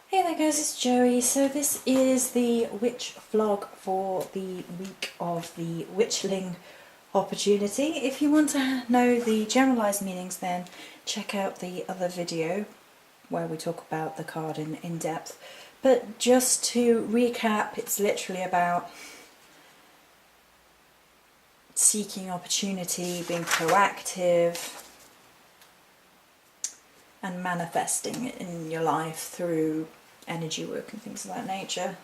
Hey there guys, it's Joey. So this is the witch vlog for the week of the Witchling opportunity. If you want to know the generalised meanings, then check out the other video where we talk about the card in depth. But just to recap, it's literally about seeking opportunity, being proactive, and manifesting it in your life through energy work and things of that nature.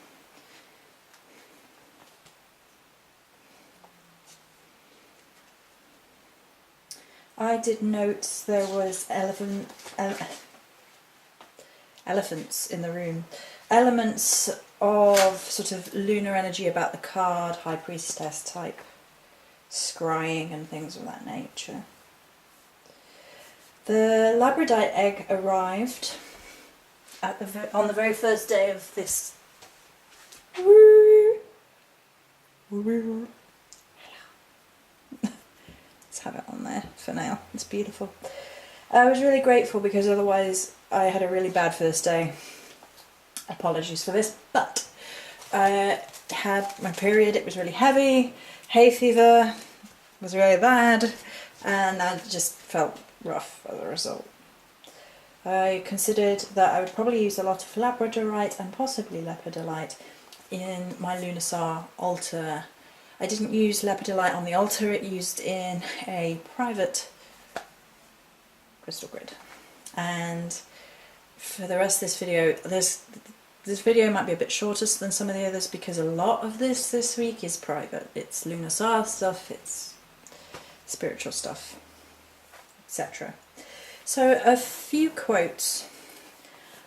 I did note there was elephants in the room. Elements of sort of lunar energy about the card, High Priestess type scrying and things of that nature. The labradorite egg arrived on the very first day of this. Let's have it on there for now. It's beautiful. I was really grateful because otherwise I had a really bad first day. Apologies for this, but I had my period. It was really heavy. Hay fever was really bad, and I just felt rough as a result. I considered that I would probably use a lot of labradorite and possibly lepidolite in my Lunarsar altar. I didn't use lepidolite on the altar, it used in a private crystal grid. And for the rest of this video, this video might be a bit shorter than some of the others because a lot of this week is private. It's Lunarsar stuff, it's spiritual stuff, etc. So a few quotes.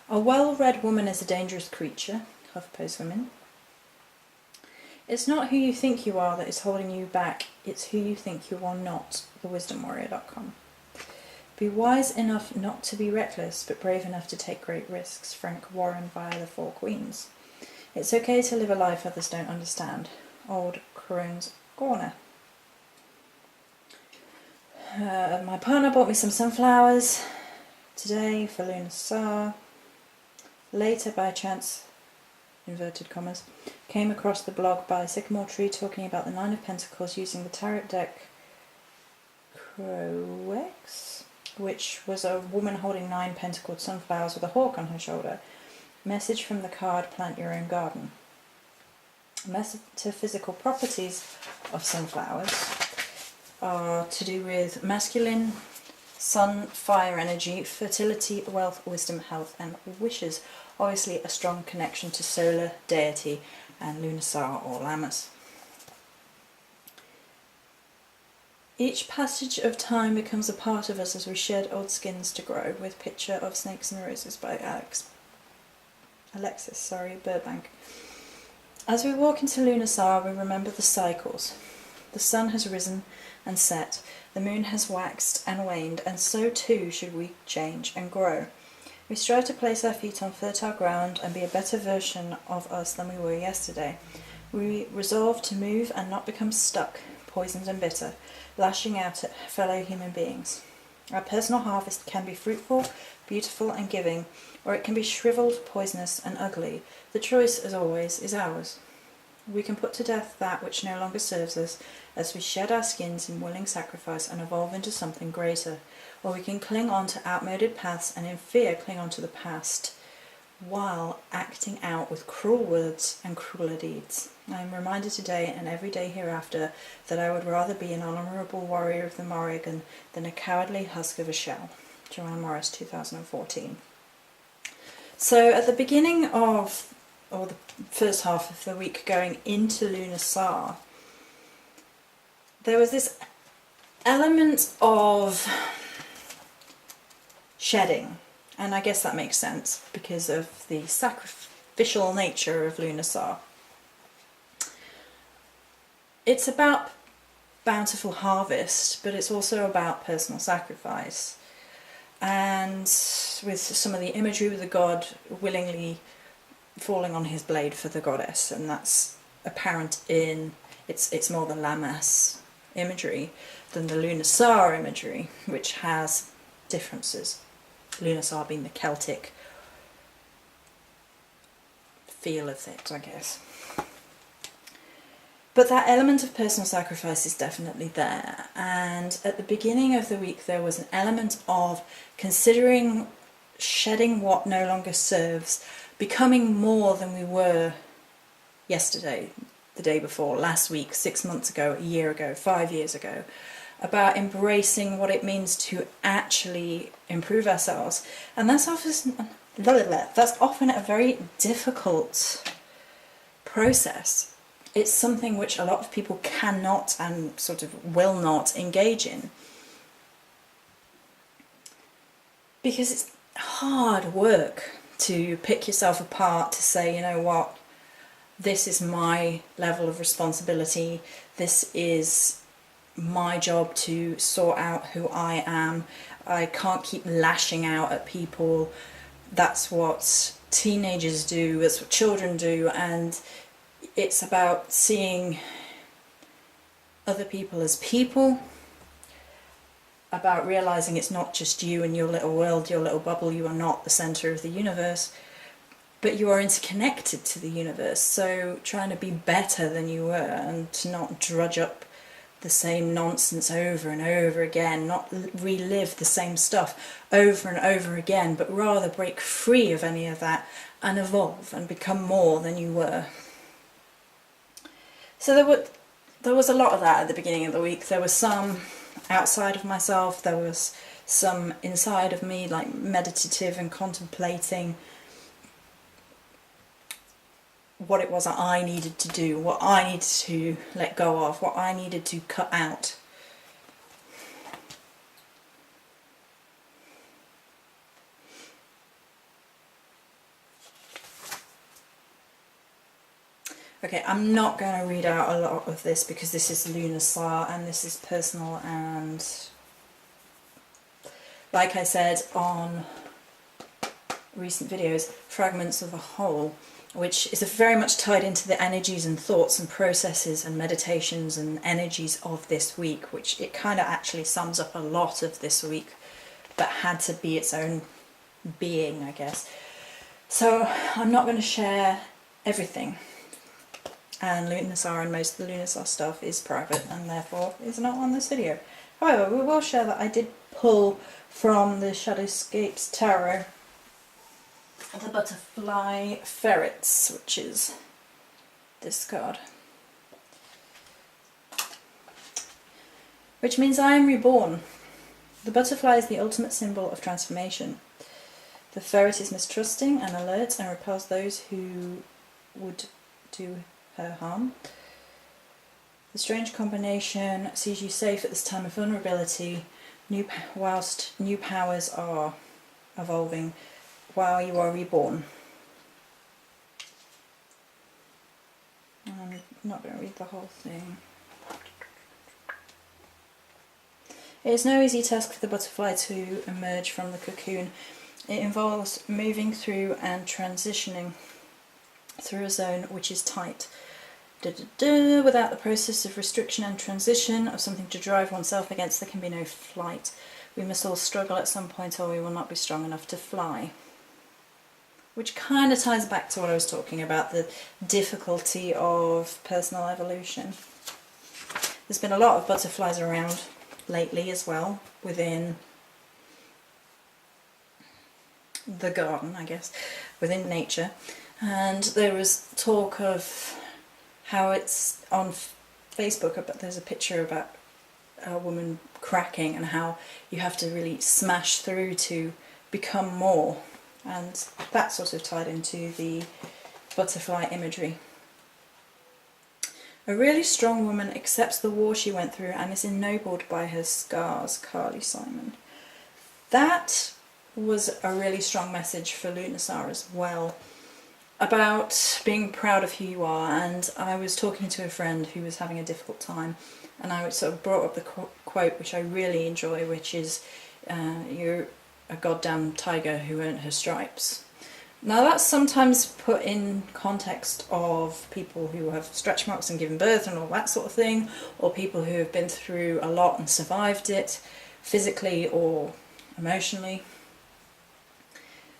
A well-read woman is a dangerous creature, HuffPost Women. It's not who you think you are that is holding you back, it's who you think you are not, thewisdomwarrior.com. Be wise enough not to be reckless, but brave enough to take great risks, Frank Warren via the Four Queens. It's okay to live a life others don't understand, Old Crone's Corner. My partner bought me some sunflowers today for Lunarsar. Later, by chance, inverted commas, came across the blog by Sycamore Tree talking about the Nine of Pentacles using the tarot deck Croex, which was a woman holding 9 pentacled sunflowers with a hawk on her shoulder. Message from the card, plant your own garden. Metaphysical properties of sunflowers are to do with masculine, sun, fire energy, fertility, wealth, wisdom, health and wishes. Obviously a strong connection to solar, deity and Lunarsar or Lammas. Each passage of time becomes a part of us as we shed old skins to grow, with picture of Snakes and Roses by Alexis Burbank. As we walk into Lunarsar, we remember the cycles. The sun has risen and set, the moon has waxed and waned, and so too should we change and grow. We strive to place our feet on fertile ground and be a better version of us than we were yesterday. We resolve to move and not become stuck, poisoned and bitter, lashing out at fellow human beings. Our personal harvest can be fruitful, beautiful and giving, or it can be shriveled, poisonous and ugly. The choice, as always, is ours. We can put to death that which no longer serves us as we shed our skins in willing sacrifice and evolve into something greater, or we can cling on to outmoded paths and in fear cling on to the past while acting out with cruel words and crueler deeds. I am reminded today and every day hereafter that I would rather be an honourable warrior of the Morrigan than a cowardly husk of a shell. Joanne Morris, 2014. So at the beginning of, or the first half of the week going into Lunarsar, there was this element of shedding, and I guess that makes sense because of the sacrificial nature of Lunarsar. It's about bountiful harvest, but it's also about personal sacrifice, and with some of the imagery with the god willingly falling on his blade for the goddess, and that's apparent in it's more the Lammas imagery than the Lunarsar imagery, which has differences. Lunarsar being the Celtic feel of it, I guess. But that element of personal sacrifice is definitely there. And at the beginning of the week, there was an element of considering shedding what no longer serves, becoming more than we were yesterday, the day before, last week, 6 months ago, a year ago, 5 years ago, about embracing what it means to actually improve ourselves. And that's often a very difficult process. It's something which a lot of people cannot and sort of will not engage in. Because it's hard work to pick yourself apart, to say, you know what, this is my level of responsibility, this is my job to sort out who I am, I can't keep lashing out at people, that's what teenagers do, that's what children do, and it's about seeing other people as people, about realising it's not just you and your little world, your little bubble, you are not the centre of the universe, but you are interconnected to the universe, so trying to be better than you were and to not drudge up the same nonsense over and over again, not relive the same stuff over and over again, but rather break free of any of that and evolve and become more than you were. So there was a lot of that at the beginning of the week. There was some outside of myself, there was some inside of me, like meditative and contemplating what it was that I needed to do, what I needed to let go of, what I needed to cut out. Okay, I'm not going to read out a lot of this because this is Lunar Sar and this is personal, and like I said on recent videos, fragments of a whole, which is very much tied into the energies and thoughts and processes and meditations and energies of this week, which it kind of actually sums up a lot of this week, but had to be its own being, I guess. So I'm not going to share everything. And Lunar and most of the Lunar stuff is private and therefore is not on this video. However, we will share that I did pull from the Shadowscapes Tarot the Butterfly Ferrets, which is this card. Which means I am reborn. The butterfly is the ultimate symbol of transformation. The ferret is mistrusting and alert and repels those who would do her harm. The strange combination sees you safe at this time of vulnerability, whilst new powers are evolving while you are reborn. I'm not going to read the whole thing. It is no easy task for the butterfly to emerge from the cocoon. It involves moving through and transitioning through a zone which is tight. Without the process of restriction and transition, of something to drive oneself against, there can be no flight. We must all struggle at some point or we will not be strong enough to fly. Which kind of ties back to what I was talking about, the difficulty of personal evolution. There's been a lot of butterflies around lately as well, within the garden, I guess, within nature. And there was talk of how it's on Facebook, but there's a picture about a woman cracking and how you have to really smash through to become more, and that sort of tied into the butterfly imagery. A really strong woman accepts the war she went through and is ennobled by her scars, Carly Simon. That was a really strong message for Lunar as well, about being proud of who you are. And I was talking to a friend who was having a difficult time, and I sort of brought up the quote which I really enjoy, which is you're a goddamn tiger who earned her stripes. Now that's sometimes put in context of people who have stretch marks and given birth and all that sort of thing, or people who have been through a lot and survived it, physically or emotionally.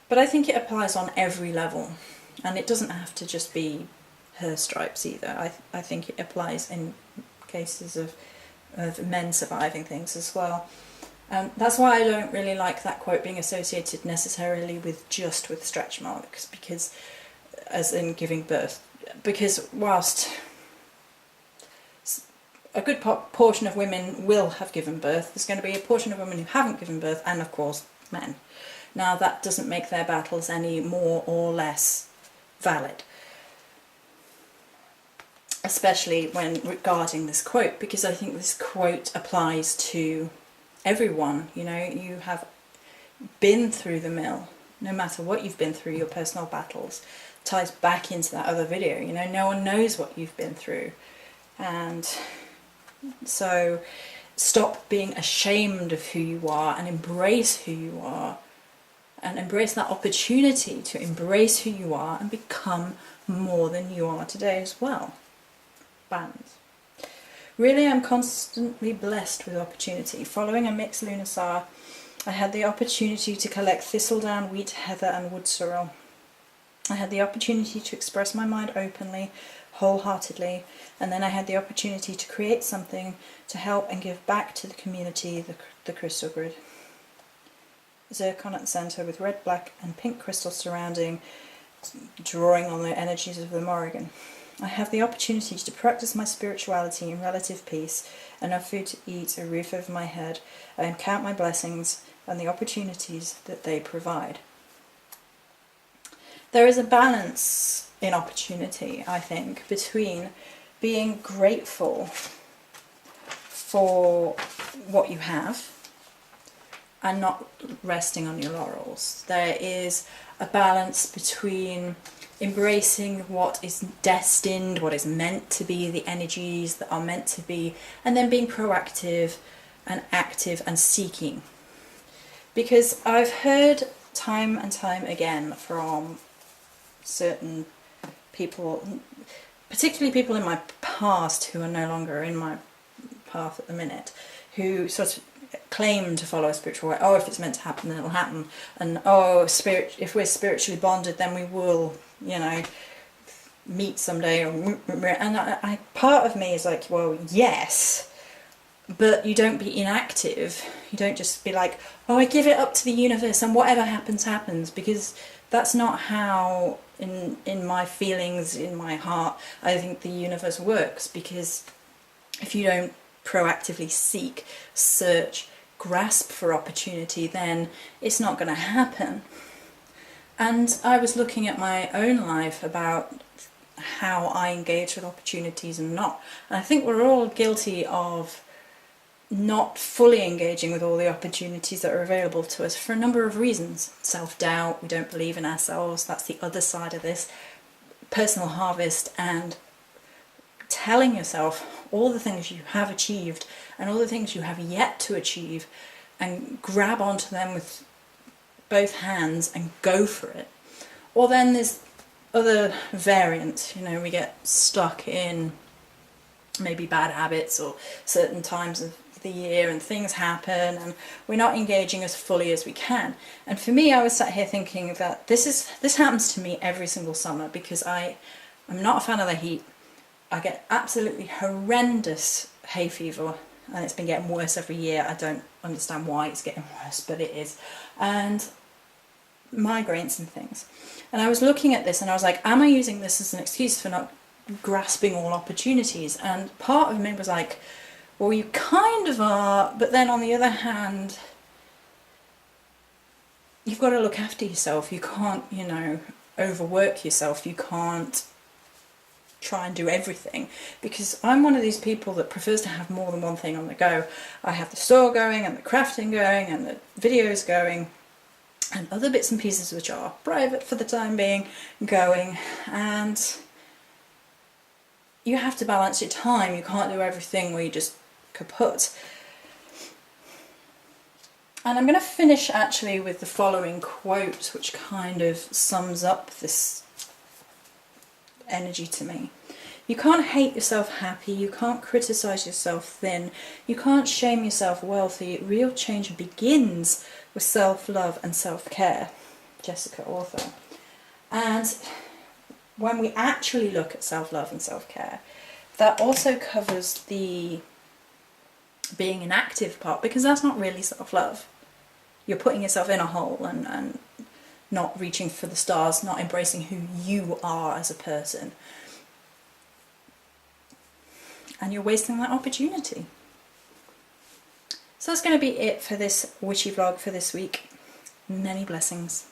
But I think it applies on every level. And it doesn't have to just be her stripes either. I think it applies in cases of men surviving things as well. That's why I don't really like that quote being associated necessarily with just with stretch marks, because as in giving birth, because whilst a good portion of women will have given birth, there's going to be a portion of women who haven't given birth, and of course men. Now that doesn't make their battles any more or less valid, especially when regarding this quote, because I think this quote applies to everyone. You know, you have been through the mill, no matter what you've been through, your personal battles ties back into that other video. You know, no one knows what you've been through, and so stop being ashamed of who you are and embrace who you are, and embrace that opportunity to embrace who you are and become more than you are today as well. Balance. Really, I'm constantly blessed with opportunity. Following a mixed lunar SAR, I had the opportunity to collect thistledown, wheat, heather and wood sorrel. I had the opportunity to express my mind openly, wholeheartedly, and then I had the opportunity to create something to help and give back to the community, the crystal grid. Zircon at the centre with red, black and pink crystals surrounding, drawing on the energies of the Morrigan. I have the opportunity to practice my spirituality in relative peace, enough food to eat, a roof over my head. I count my blessings and the opportunities that they provide. There is a balance in opportunity, I think, between being grateful for what you have and not resting on your laurels. There is a balance between embracing what is destined, what is meant to be, the energies that are meant to be, and then being proactive and active and seeking. Because I've heard time and time again from certain people, particularly people in my past who are no longer in my path at the minute, who sort of claim to follow a spiritual way. Oh, if it's meant to happen, then it'll happen. And oh, if we're spiritually bonded, then we will, you know, meet someday. And part of me is like, well, yes, but you don't be inactive. You don't just be like, oh, I give it up to the universe and whatever happens, happens, because that's not how, in my feelings, in my heart, I think the universe works. Because if you don't proactively seek, search, grasp for opportunity, then it's not going to happen. And I was looking at my own life about how I engage with opportunities and not. And I think we're all guilty of not fully engaging with all the opportunities that are available to us for a number of reasons. Self-doubt, we don't believe in ourselves, that's the other side of this. Personal harvest, and telling yourself all the things you have achieved and all the things you have yet to achieve, and grab onto them with both hands and go for it. Or then there's other variants, you know, we get stuck in maybe bad habits or certain times of the year and things happen and we're not engaging as fully as we can. And for me, I was sat here thinking that this happens to me every single summer, because I'm not a fan of the heat. I get absolutely horrendous hay fever, and it's been getting worse every year. I don't understand why it's getting worse, but it is. And migraines and things. And I was looking at this and I was like, am I using this as an excuse for not grasping all opportunities? And part of me was like, well, you kind of are, but then on the other hand, you've got to look after yourself. You can't, you know, overwork yourself. You can't try and do everything, because I'm one of these people that prefers to have more than one thing on the go. I have the store going and the crafting going and the videos going and other bits and pieces which are private for the time being going, and you have to balance your time. You can't do everything where you just kaput. And I'm going to finish actually with the following quote, which kind of sums up this energy to me. You can't hate yourself happy, you can't criticize yourself thin, you can't shame yourself wealthy. Real change begins with self-love and self-care. Jessica, author. And when we actually look at self-love and self-care, that also covers the being an active part, because that's not really self-love. You're putting yourself in a hole and not reaching for the stars, not embracing who you are as a person. And you're wasting that opportunity. So that's going to be it for this witchy vlog for this week. Many blessings.